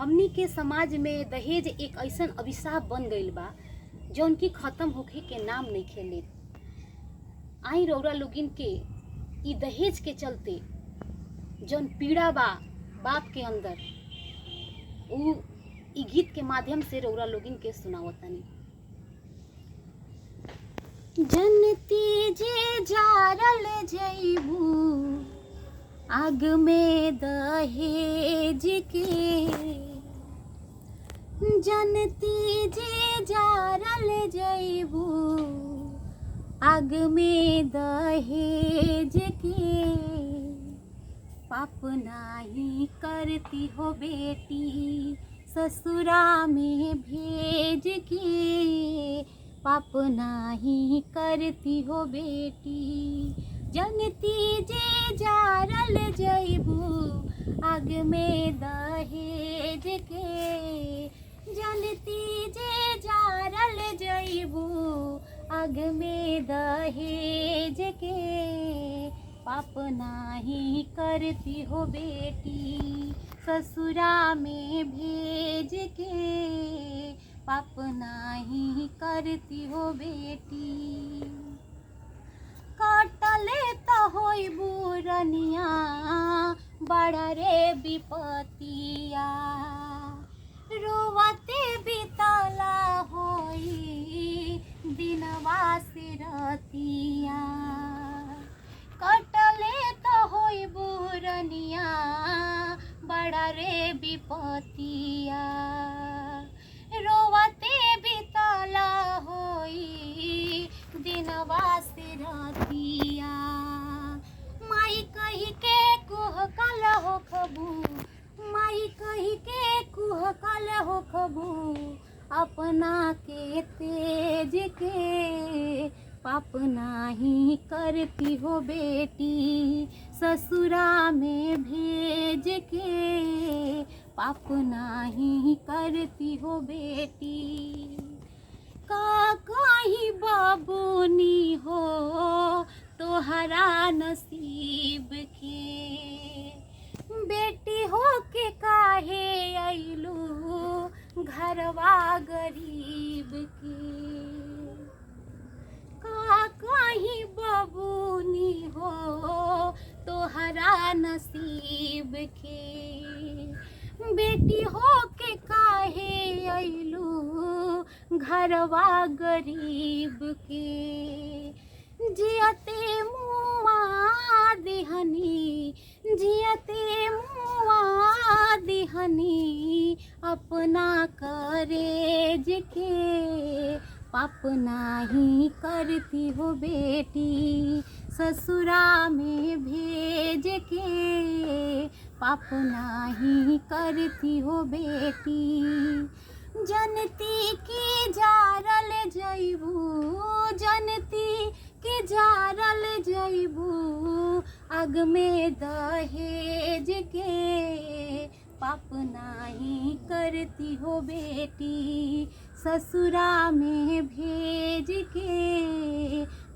हमनी के समाज में दहेज एक ऐसन अभिशाप बन गईल बा जौन की खत्म होखे के नाम नइखे लेत। आई रउरा लोगिन के ई दहेज के चलते जौन पीड़ा बा बाप के अंदर, उ ई गीत के माध्यम से रउरा लोगिन के सुनावतानी। जनती जे जारल जइबू आग में दहेज के, जनती जे जारल जइबू आग में दहेज के, पाप नाही करती हो बेटी ससुरा में भेज के, पाप नाही करती हो बेटी। जनती जे जारल जइबू आग में दहेज के, जनती जे जारल जइबू आग में दहेज के, पाप नाही करती हो बेटी ससुरा में भेज के, पाप नाही करती हो बेटी। कटले तो होइबू रनिया बड़ा रे विपतिया, रोवते बितला होई दिनवा से रतिया। कटले तो होइबू रनिया बड़ा रे विपतिया, रोवते बितला होई दिनवा से रतिया। माई कही के कुहकल हो खबू, माई कही के कुहकल हो खबू अपना के तेज के, पाप नाही करती हो बेटी ससुरा में भेज के, पाप नाही करती हो बेटी। का कहीं बाबूनी हो तोहरा नसीब के, बेटी हो के काहे अइलू घरवा गरीब के। का कहीं बाबूनी हो तोहरा नसीब के, बेटी हो के काहे अइलू घरवा गरीब के। जियते मुआ दिहनी, जियते मुआ दिहनी अपना करेज के, पाप नाही करती हो बेटी ससुरा में भेज के, पाप नाही करती हो बेटी। जनती की जारल जइबू, जनती की जारल जइबू आग में दहेज के, पाप नाही करती हो बेटी ससुरा में भेज के,